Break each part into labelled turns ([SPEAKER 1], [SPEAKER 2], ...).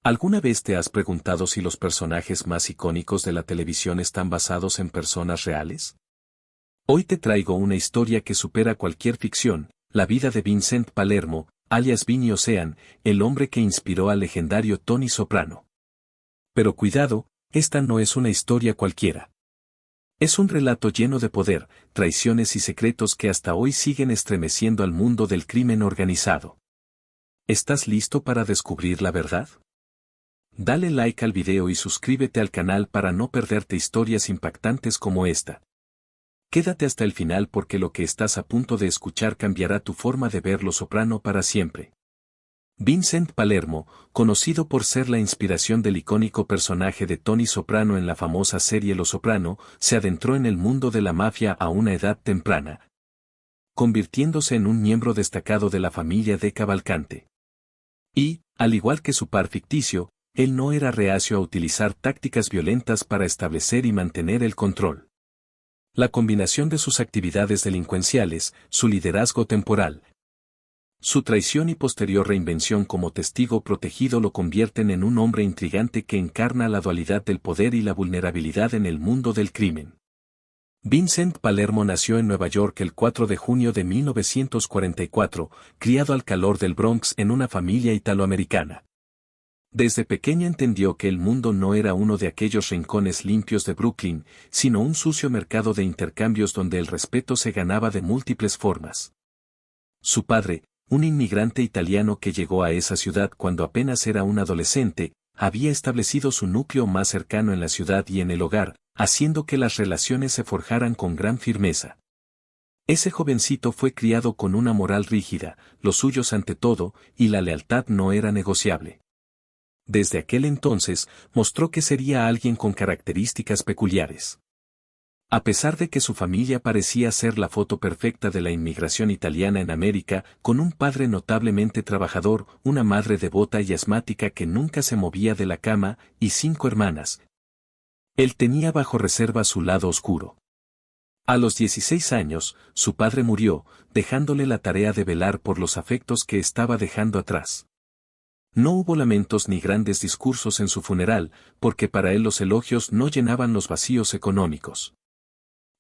[SPEAKER 1] ¿Alguna vez te has preguntado si los personajes más icónicos de la televisión están basados en personas reales? Hoy te traigo una historia que supera cualquier ficción, la vida de Vincent Palermo, alias Vinny Ocean, el hombre que inspiró al legendario Tony Soprano. Pero cuidado, esta no es una historia cualquiera. Es un relato lleno de poder, traiciones y secretos que hasta hoy siguen estremeciendo al mundo del crimen organizado. ¿Estás listo para descubrir la verdad? Dale like al video y suscríbete al canal para no perderte historias impactantes como esta. Quédate hasta el final porque lo que estás a punto de escuchar cambiará tu forma de ver Los Soprano para siempre. Vincent Palermo, conocido por ser la inspiración del icónico personaje de Tony Soprano en la famosa serie Los Soprano, se adentró en el mundo de la mafia a una edad temprana, convirtiéndose en un miembro destacado de la familia de Cavalcante. Y, al igual que su par ficticio, él no era reacio a utilizar tácticas violentas para establecer y mantener el control. La combinación de sus actividades delincuenciales, su liderazgo temporal, su traición y posterior reinvención como testigo protegido lo convierten en un hombre intrigante que encarna la dualidad del poder y la vulnerabilidad en el mundo del crimen. Vincent Palermo nació en Nueva York el 4 de junio de 1944, criado al calor del Bronx en una familia italoamericana. Desde pequeña entendió que el mundo no era uno de aquellos rincones limpios de Brooklyn, sino un sucio mercado de intercambios donde el respeto se ganaba de múltiples formas. Su padre, un inmigrante italiano que llegó a esa ciudad cuando apenas era un adolescente, había establecido su núcleo más cercano en la ciudad y en el hogar, haciendo que las relaciones se forjaran con gran firmeza. Ese jovencito fue criado con una moral rígida, los suyos ante todo, y la lealtad no era negociable. Desde aquel entonces, mostró que sería alguien con características peculiares. A pesar de que su familia parecía ser la foto perfecta de la inmigración italiana en América, con un padre notablemente trabajador, una madre devota y asmática que nunca se movía de la cama, y 5 hermanas, él tenía bajo reserva su lado oscuro. A los 16 años, su padre murió, dejándole la tarea de velar por los afectos que estaba dejando atrás. No hubo lamentos ni grandes discursos en su funeral, porque para él los elogios no llenaban los vacíos económicos.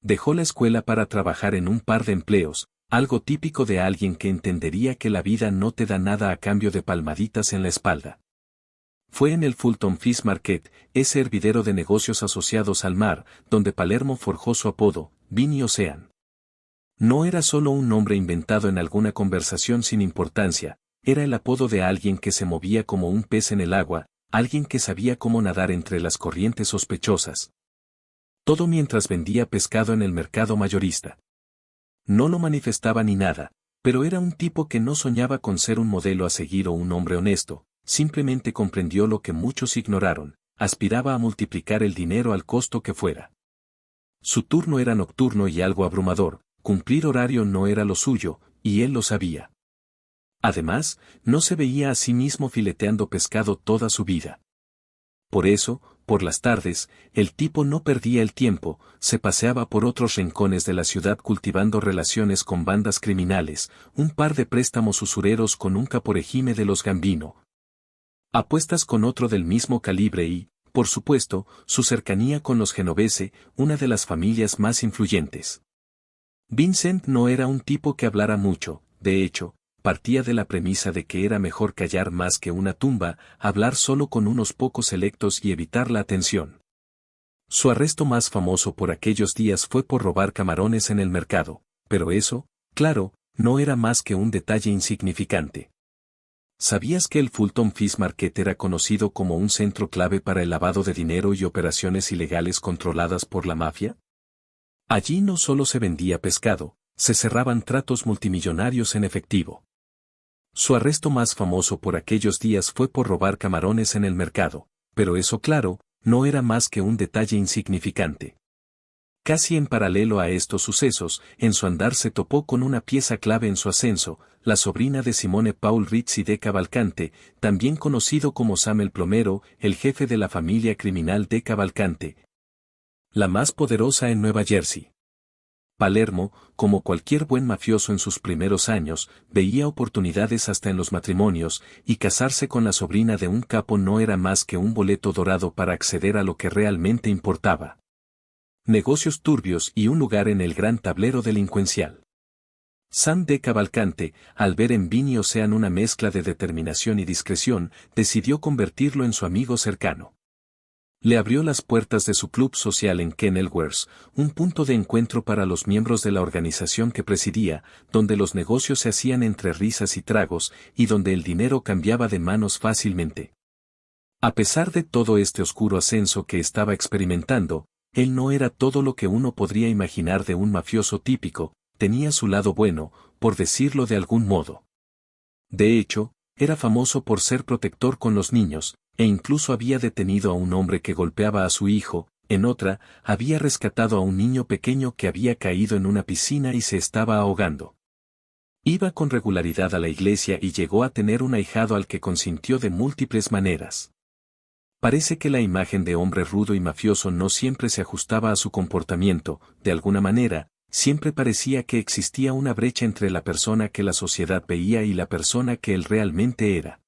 [SPEAKER 1] Dejó la escuela para trabajar en un par de empleos, algo típico de alguien que entendería que la vida no te da nada a cambio de palmaditas en la espalda. Fue en el Fulton Fish Market, ese hervidero de negocios asociados al mar, donde Palermo forjó su apodo, Vinny Ocean. No era solo un nombre inventado en alguna conversación sin importancia, era el apodo de alguien que se movía como un pez en el agua, alguien que sabía cómo nadar entre las corrientes sospechosas. Todo mientras vendía pescado en el mercado mayorista. No lo manifestaba ni nada, pero era un tipo que no soñaba con ser un modelo a seguir o un hombre honesto, simplemente comprendió lo que muchos ignoraron, aspiraba a multiplicar el dinero al costo que fuera. Su turno era nocturno y algo abrumador, cumplir horario no era lo suyo, y él lo sabía. Además, no se veía a sí mismo fileteando pescado toda su vida. Por eso, por las tardes, el tipo no perdía el tiempo, se paseaba por otros rincones de la ciudad cultivando relaciones con bandas criminales, un par de préstamos usureros con un caporejime de los Gambino. Apuestas con otro del mismo calibre y, por supuesto, su cercanía con los Genovese, una de las familias más influyentes. Vincent no era un tipo que hablara mucho, de hecho, partía de la premisa de que era mejor callar más que una tumba, hablar solo con unos pocos selectos y evitar la atención. Su arresto más famoso por aquellos días fue por robar camarones en el mercado, pero eso, claro, no era más que un detalle insignificante. ¿Sabías que el Fulton Fish Market era conocido como un centro clave para el lavado de dinero y operaciones ilegales controladas por la mafia? Allí no solo se vendía pescado, se cerraban tratos multimillonarios en efectivo. Su arresto más famoso por aquellos días fue por robar camarones en el mercado, pero eso claro, no era más que un detalle insignificante. Casi en paralelo a estos sucesos, en su andar se topó con una pieza clave en su ascenso, la sobrina de Simone Paul Rizzi de Cavalcante, también conocido como Sam el Plomero, el jefe de la familia criminal de Cavalcante, la más poderosa en Nueva Jersey. Palermo, como cualquier buen mafioso en sus primeros años, veía oportunidades hasta en los matrimonios, y casarse con la sobrina de un capo no era más que un boleto dorado para acceder a lo que realmente importaba. Negocios turbios y un lugar en el gran tablero delincuencial. Sam de Cavalcante, al ver en Vinny Ocean una mezcla de determinación y discreción, decidió convertirlo en su amigo cercano. Le abrió las puertas de su club social en Kenilworth, un punto de encuentro para los miembros de la organización que presidía, donde los negocios se hacían entre risas y tragos, y donde el dinero cambiaba de manos fácilmente. A pesar de todo este oscuro ascenso que estaba experimentando, él no era todo lo que uno podría imaginar de un mafioso típico, tenía su lado bueno, por decirlo de algún modo. De hecho, era famoso por ser protector con los niños, e incluso había detenido a un hombre que golpeaba a su hijo, en otra, había rescatado a un niño pequeño que había caído en una piscina y se estaba ahogando. Iba con regularidad a la iglesia y llegó a tener un ahijado al que consintió de múltiples maneras. Parece que la imagen de hombre rudo y mafioso no siempre se ajustaba a su comportamiento, de alguna manera, siempre parecía que existía una brecha entre la persona que la sociedad veía y la persona que él realmente era.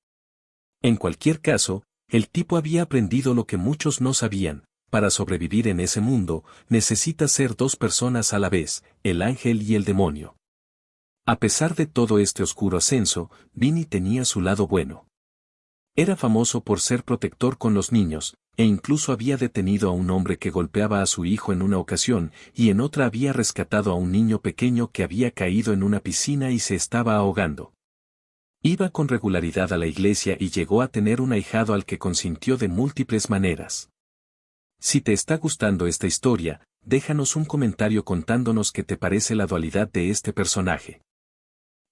[SPEAKER 1] En cualquier caso, el tipo había aprendido lo que muchos no sabían: para sobrevivir en ese mundo, necesitas ser dos personas a la vez, el ángel y el demonio. A pesar de todo este oscuro ascenso, Vinny tenía su lado bueno. Era famoso por ser protector con los niños, e incluso había detenido a un hombre que golpeaba a su hijo en una ocasión, y en otra había rescatado a un niño pequeño que había caído en una piscina y se estaba ahogando. Iba con regularidad a la iglesia y llegó a tener un ahijado al que consintió de múltiples maneras. Si te está gustando esta historia, déjanos un comentario contándonos qué te parece la dualidad de este personaje.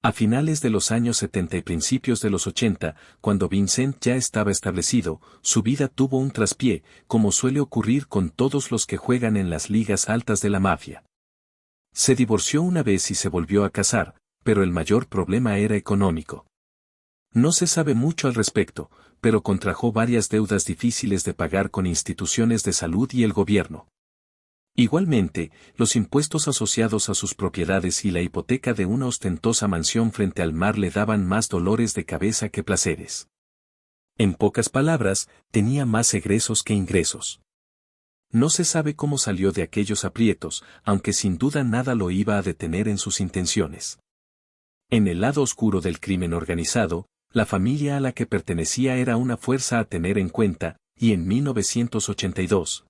[SPEAKER 1] A finales de los años 70 y principios de los 80, cuando Vincent ya estaba establecido, su vida tuvo un traspié, como suele ocurrir con todos los que juegan en las ligas altas de la mafia. Se divorció una vez y se volvió a casar, pero el mayor problema era económico. No se sabe mucho al respecto, pero contrajo varias deudas difíciles de pagar con instituciones de salud y el gobierno. Igualmente, los impuestos asociados a sus propiedades y la hipoteca de una ostentosa mansión frente al mar le daban más dolores de cabeza que placeres. En pocas palabras, tenía más egresos que ingresos. No se sabe cómo salió de aquellos aprietos, aunque sin duda nada lo iba a detener en sus intenciones. En el lado oscuro del crimen organizado, la familia a la que pertenecía era una fuerza a tener en cuenta, y en 1982,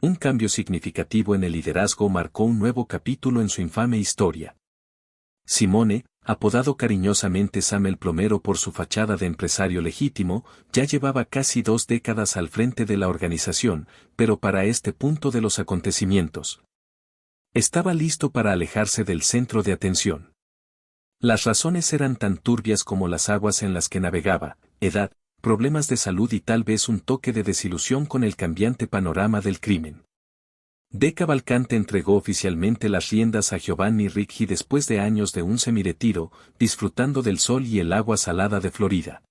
[SPEAKER 1] un cambio significativo en el liderazgo marcó un nuevo capítulo en su infame historia. Simone, apodado cariñosamente Sam el Plomero por su fachada de empresario legítimo, ya llevaba casi 2 décadas al frente de la organización, pero para este punto de los acontecimientos, estaba listo para alejarse del centro de atención. Las razones eran tan turbias como las aguas en las que navegaba: edad, problemas de salud y tal vez un toque de desilusión con el cambiante panorama del crimen. De Cavalcante entregó oficialmente las riendas a Giovanni Ricci después de años de un semiretiro, disfrutando del sol y el agua salada de Florida.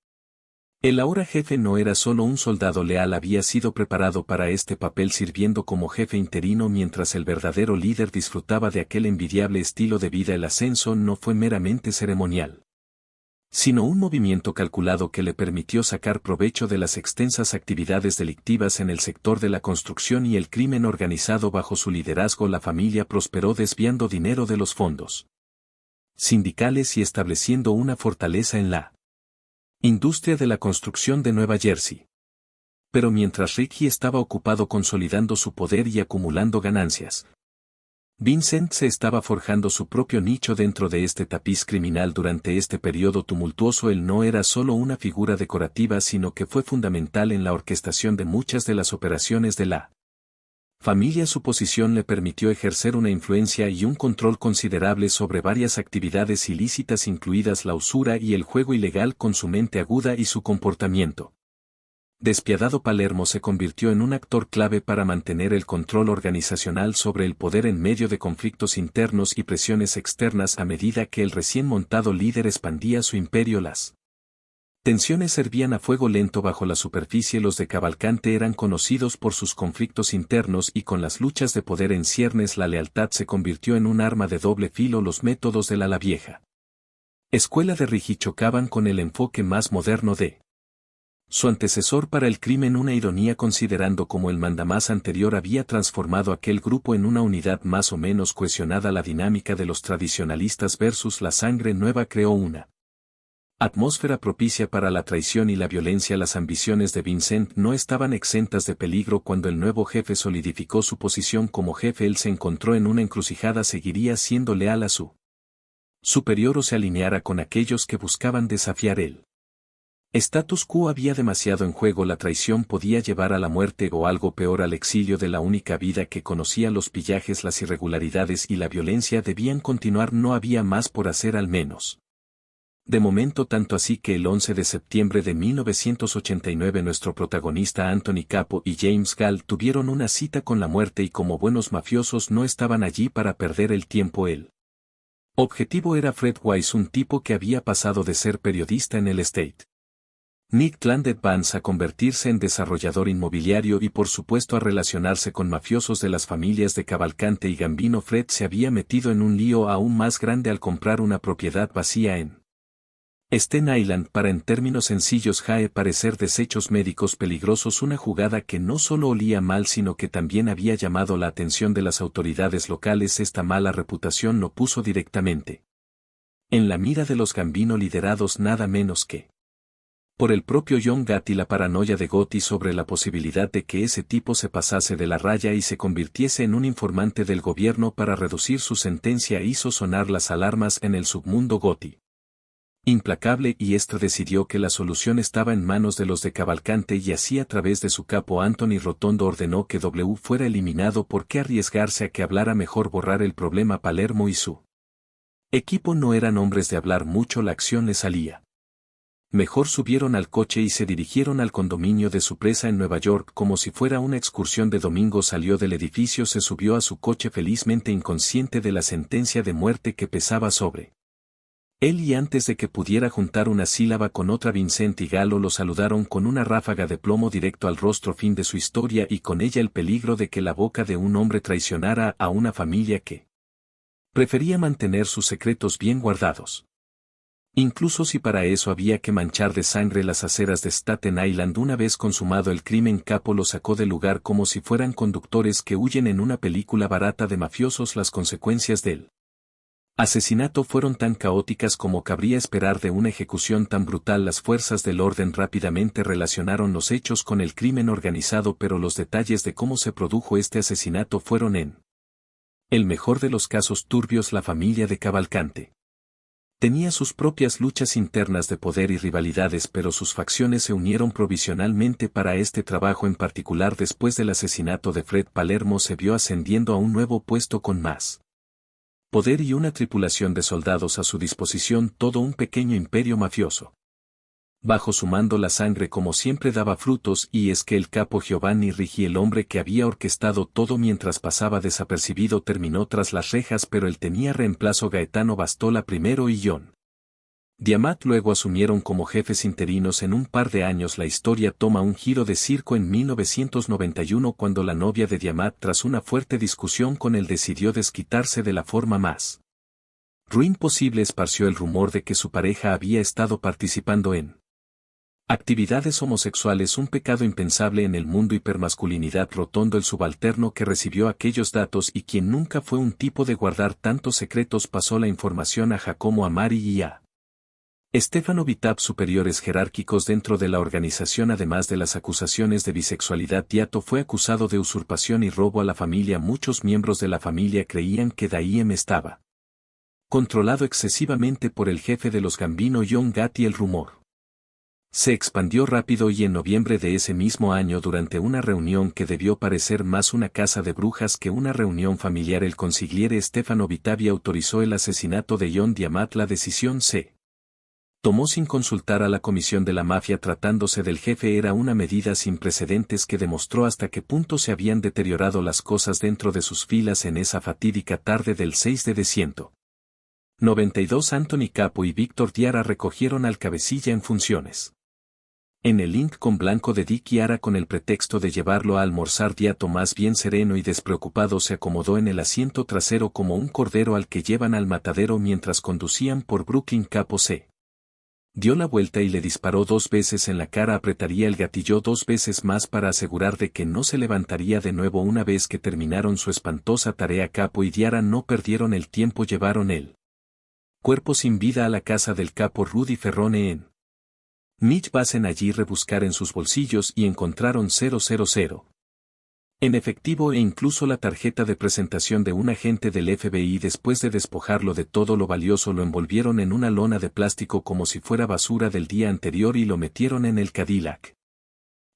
[SPEAKER 1] El ahora jefe no era solo un soldado leal, había sido preparado para este papel sirviendo como jefe interino mientras el verdadero líder disfrutaba de aquel envidiable estilo de vida. El ascenso no fue meramente ceremonial, sino un movimiento calculado que le permitió sacar provecho de las extensas actividades delictivas en el sector de la construcción y el crimen organizado. Bajo su liderazgo la familia prosperó desviando dinero de los fondos sindicales y estableciendo una fortaleza en la industria de la construcción de Nueva Jersey. Pero mientras Ricky estaba ocupado consolidando su poder y acumulando ganancias, Vincent se estaba forjando su propio nicho dentro de este tapiz criminal. Durante este periodo tumultuoso él no era solo una figura decorativa, sino que fue fundamental en la orquestación de muchas de las operaciones de la familia. Su posición le permitió ejercer una influencia y un control considerable sobre varias actividades ilícitas, incluidas la usura y el juego ilegal. Con su mente aguda y su comportamiento despiadado, Palermo se convirtió en un actor clave para mantener el control organizacional sobre el poder en medio de conflictos internos y presiones externas. A medida que el recién montado líder expandía su imperio, las Tensiones servían a fuego lento bajo la superficie. Los de Cavalcante eran conocidos por sus conflictos internos y con las luchas de poder en ciernes la lealtad se convirtió en un arma de doble filo. Los métodos de la vieja escuela de Rigi chocaban con el enfoque más moderno de su antecesor para el crimen, una ironía considerando cómo el mandamás anterior había transformado aquel grupo en una unidad más o menos cohesionada. La dinámica de los tradicionalistas versus la sangre nueva creó una atmósfera propicia para la traición y la violencia. Las ambiciones de Vincent no estaban exentas de peligro. Cuando el nuevo jefe solidificó su posición como jefe, él se encontró en una encrucijada: ¿seguiría siendo leal a su superior o se alineara con aquellos que buscaban desafiar el status quo? Había demasiado en juego. La traición podía llevar a la muerte o, algo peor, al exilio de la única vida que conocía. Los pillajes, las irregularidades y la violencia debían continuar. No había más por hacer, al menos de momento, tanto así que el 11 de septiembre de 1989 nuestro protagonista Anthony Capo y James Gall tuvieron una cita con la muerte y, como buenos mafiosos, no estaban allí para perder el tiempo. El objetivo era Fred Wise, un tipo que había pasado de ser periodista en el State Midland Advance a convertirse en desarrollador inmobiliario y, por supuesto, a relacionarse con mafiosos de las familias de Cavalcante y Gambino. Fred se había metido en un lío aún más grande al comprar una propiedad vacía en Staten Island para, en términos sencillos, parecer desechos médicos peligrosos. Una jugada que no solo olía mal, sino que también había llamado la atención de las autoridades locales. Esta mala reputación lo puso directamente en la mira de los Gambino, liderados nada menos que por el propio John Gotti. La paranoia de Gotti sobre la posibilidad de que ese tipo se pasase de la raya y se convirtiese en un informante del gobierno para reducir su sentencia hizo sonar las alarmas en el submundo. Gotti, implacable y decidió que la solución estaba en manos de los de Cavalcante, y así, a través de su capo Anthony Rotondo, ordenó que W fuera eliminado. ¿Por qué arriesgarse a que hablara? Mejor borrar el problema. Palermo y su equipo no eran hombres de hablar mucho. La acción les salía mejor. Subieron al coche y se dirigieron al condominio de su presa en Nueva York como si fuera una excursión de domingo. Salió del edificio, se subió a su coche felizmente inconsciente de la sentencia de muerte que pesaba sobre él, y antes de que pudiera juntar una sílaba con otra, Vincent y Galo lo saludaron con una ráfaga de plomo directo al rostro. Fin de su historia, y con ella el peligro de que la boca de un hombre traicionara a una familia que prefería mantener sus secretos bien guardados. Incluso si para eso había que manchar de sangre las aceras de Staten Island. Una vez consumado el crimen, Capo lo sacó del lugar como si fueran conductores que huyen en una película barata de mafiosos. Las consecuencias del asesinato fueron tan caóticas como cabría esperar de una ejecución tan brutal. Las fuerzas del orden rápidamente relacionaron los hechos con el crimen organizado, pero los detalles de cómo se produjo este asesinato fueron, en el mejor de los casos, turbios. La familia de Cavalcante tenía sus propias luchas internas de poder y rivalidades, pero sus facciones se unieron provisionalmente para este trabajo en particular. Después del asesinato de Fred, Palermo se vio ascendiendo a un nuevo puesto con más poder y una tripulación de soldados a su disposición, todo un pequeño imperio mafioso. Bajo su mando la sangre, como siempre, daba frutos, y es que el capo Giovanni Rigi, el hombre que había orquestado todo mientras pasaba desapercibido, terminó tras las rejas, pero él tenía reemplazo. Gaetano Bastola primero y John Diamat luego asumieron como jefes interinos. En un par de años la historia toma un giro de circo en 1991, cuando la novia de Diamat, tras una fuerte discusión con él, decidió desquitarse de la forma más ruin posible. Esparció el rumor de que su pareja había estado participando en actividades homosexuales, un pecado impensable en el mundo hipermasculinidad. Rotondo, el subalterno que recibió aquellos datos y quien nunca fue un tipo de guardar tantos secretos, pasó la información a Giacomo Amari y a Stefano Vitap, superiores jerárquicos dentro de la organización. Además de las acusaciones de bisexualidad, Diato fue acusado de usurpación y robo a la familia. Muchos miembros de la familia creían que Daiem estaba controlado excesivamente por el jefe de los Gambino, John Gotti. El rumor se expandió rápido y en noviembre de ese mismo año, durante una reunión que debió parecer más una casa de brujas que una reunión familiar, el consigliere Stefano Vitavi autorizó el asesinato de John Diamat. La decisión se tomó sin consultar a la comisión de la mafia. Tratándose del jefe, era una medida sin precedentes que demostró hasta qué punto se habían deteriorado las cosas dentro de sus filas en esa fatídica tarde del 6 de diciembre. 92 Anthony Capo y Víctor Diarra recogieron al cabecilla en funciones. En el Lincoln blanco de Dick Yara, con el pretexto de llevarlo a almorzar, Diato, más bien sereno y despreocupado, se acomodó en el asiento trasero como un cordero al que llevan al matadero mientras conducían por Brooklyn. Capo se dio la vuelta y le disparó 2 veces en la cara. Apretaría el gatillo 2 veces más para asegurar de que no se levantaría de nuevo una vez que terminaron su espantosa tarea. Capo y Diarra no perdieron el tiempo, llevaron el cuerpo sin vida a la casa del capo Rudy Ferrone en Mitch Basin. Allí rebuscar en sus bolsillos y encontraron 000 en efectivo e incluso la tarjeta de presentación de un agente del FBI. Después de despojarlo de todo lo valioso, lo envolvieron en una lona de plástico como si fuera basura del día anterior y lo metieron en el Cadillac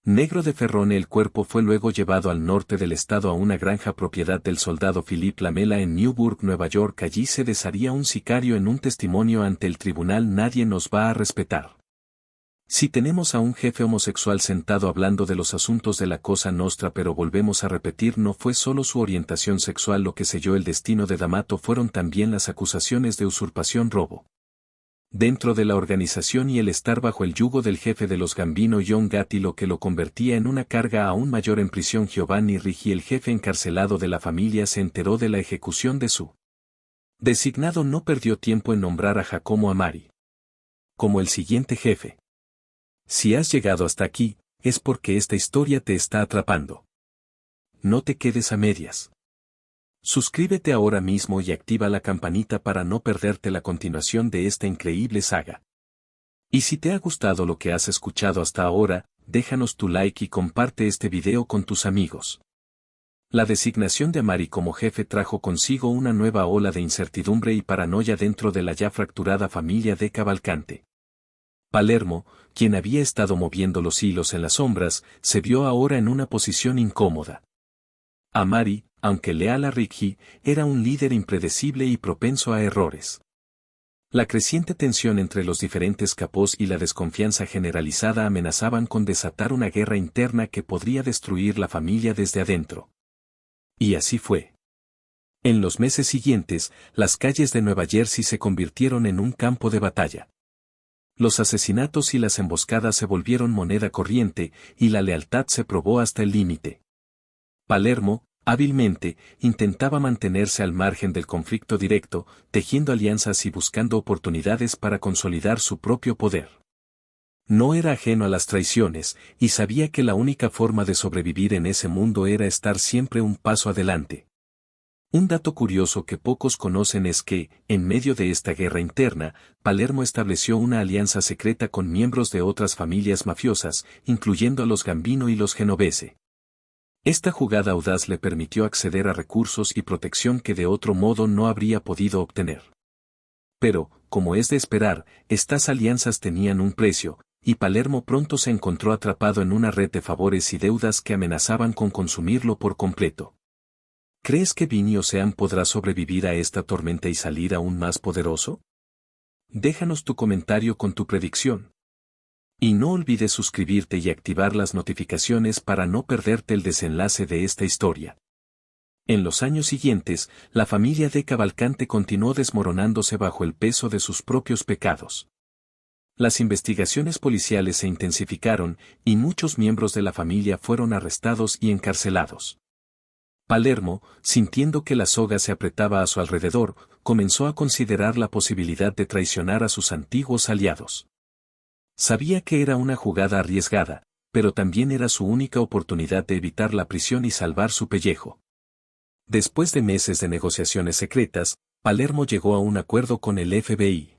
[SPEAKER 1] negro de Ferrone. El cuerpo fue luego llevado al norte del estado a una granja propiedad del soldado Philip Lamela en Newburgh, Nueva York. Allí se desharía un sicario en un testimonio ante el tribunal: nadie nos va a respetar si tenemos a un jefe homosexual sentado hablando de los asuntos de la Cosa Nostra. Pero volvemos a repetir, no fue solo su orientación sexual lo que selló el destino de D'Amato, fueron también las acusaciones de usurpación, robo dentro de la organización y el estar bajo el yugo del jefe de los Gambino, John Gatti, lo que lo convertía en una carga aún mayor en prisión. Giovanni Ricci, el jefe encarcelado de la familia, se enteró de la ejecución de su designado. No perdió tiempo en nombrar a Giacomo Amari como el siguiente jefe. Si has llegado hasta aquí, es porque esta historia te está atrapando. No te quedes a medias. Suscríbete ahora mismo y activa la campanita para no perderte la continuación de esta increíble saga. Y si te ha gustado lo que has escuchado hasta ahora, déjanos tu like y comparte este video con tus amigos. La designación de Amari como jefe trajo consigo una nueva ola de incertidumbre y paranoia dentro de la ya fracturada familia de Cavalcante. Palermo, quien había estado moviendo los hilos en las sombras, se vio ahora en una posición incómoda. Amari, aunque leal a Ricci, era un líder impredecible y propenso a errores. La creciente tensión entre los diferentes capos y la desconfianza generalizada amenazaban con desatar una guerra interna que podría destruir la familia desde adentro. Y así fue. En los meses siguientes, las calles de Nueva Jersey se convirtieron en un campo de batalla. Los asesinatos y las emboscadas se volvieron moneda corriente, y la lealtad se probó hasta el límite. Palermo, hábilmente, intentaba mantenerse al margen del conflicto directo, tejiendo alianzas y buscando oportunidades para consolidar su propio poder. No era ajeno a las traiciones, y sabía que la única forma de sobrevivir en ese mundo era estar siempre un paso adelante. Un dato curioso que pocos conocen es que, en medio de esta guerra interna, Palermo estableció una alianza secreta con miembros de otras familias mafiosas, incluyendo a los Gambino y los Genovese. Esta jugada audaz le permitió acceder a recursos y protección que de otro modo no habría podido obtener. Pero, como es de esperar, estas alianzas tenían un precio, y Palermo pronto se encontró atrapado en una red de favores y deudas que amenazaban con consumirlo por completo. ¿Crees que Vinny Ocean podrá sobrevivir a esta tormenta y salir aún más poderoso? Déjanos tu comentario con tu predicción. Y no olvides suscribirte y activar las notificaciones para no perderte el desenlace de esta historia. En los años siguientes, la familia de Cavalcante continuó desmoronándose bajo el peso de sus propios pecados. Las investigaciones policiales se intensificaron, y muchos miembros de la familia fueron arrestados y encarcelados. Palermo, sintiendo que la soga se apretaba a su alrededor, comenzó a considerar la posibilidad de traicionar a sus antiguos aliados. Sabía que era una jugada arriesgada, pero también era su única oportunidad de evitar la prisión y salvar su pellejo. Después de meses de negociaciones secretas, Palermo llegó a un acuerdo con el FBI.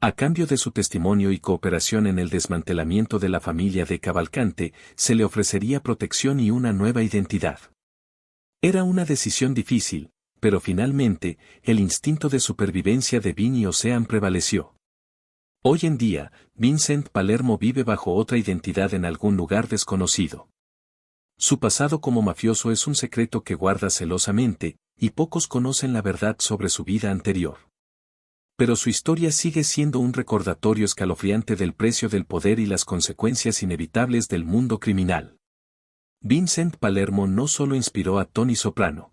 [SPEAKER 1] A cambio de su testimonio y cooperación en el desmantelamiento de la familia de Cavalcante, se le ofrecería protección y una nueva identidad. Era una decisión difícil, pero finalmente, el instinto de supervivencia de Vinny Ocean prevaleció. Hoy en día, Vincent Palermo vive bajo otra identidad en algún lugar desconocido. Su pasado como mafioso es un secreto que guarda celosamente, y pocos conocen la verdad sobre su vida anterior. Pero su historia sigue siendo un recordatorio escalofriante del precio del poder y las consecuencias inevitables del mundo criminal. Vincent Palermo no solo inspiró a Tony Soprano.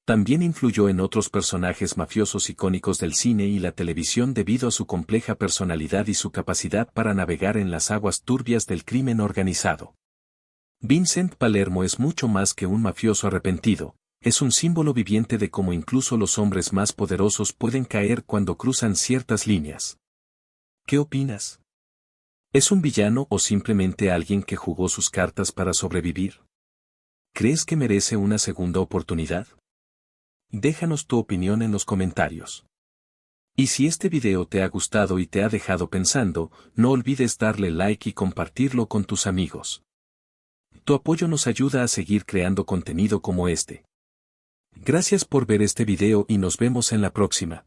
[SPEAKER 1] También influyó en otros personajes mafiosos icónicos del cine y la televisión debido a su compleja personalidad y su capacidad para navegar en las aguas turbias del crimen organizado. Vincent Palermo es mucho más que un mafioso arrepentido, es un símbolo viviente de cómo incluso los hombres más poderosos pueden caer cuando cruzan ciertas líneas. ¿Qué opinas? ¿Es un villano o simplemente alguien que jugó sus cartas para sobrevivir? ¿Crees que merece una segunda oportunidad? Déjanos tu opinión en los comentarios. Y si este video te ha gustado y te ha dejado pensando, no olvides darle like y compartirlo con tus amigos. Tu apoyo nos ayuda a seguir creando contenido como este. Gracias por ver este video y nos vemos en la próxima.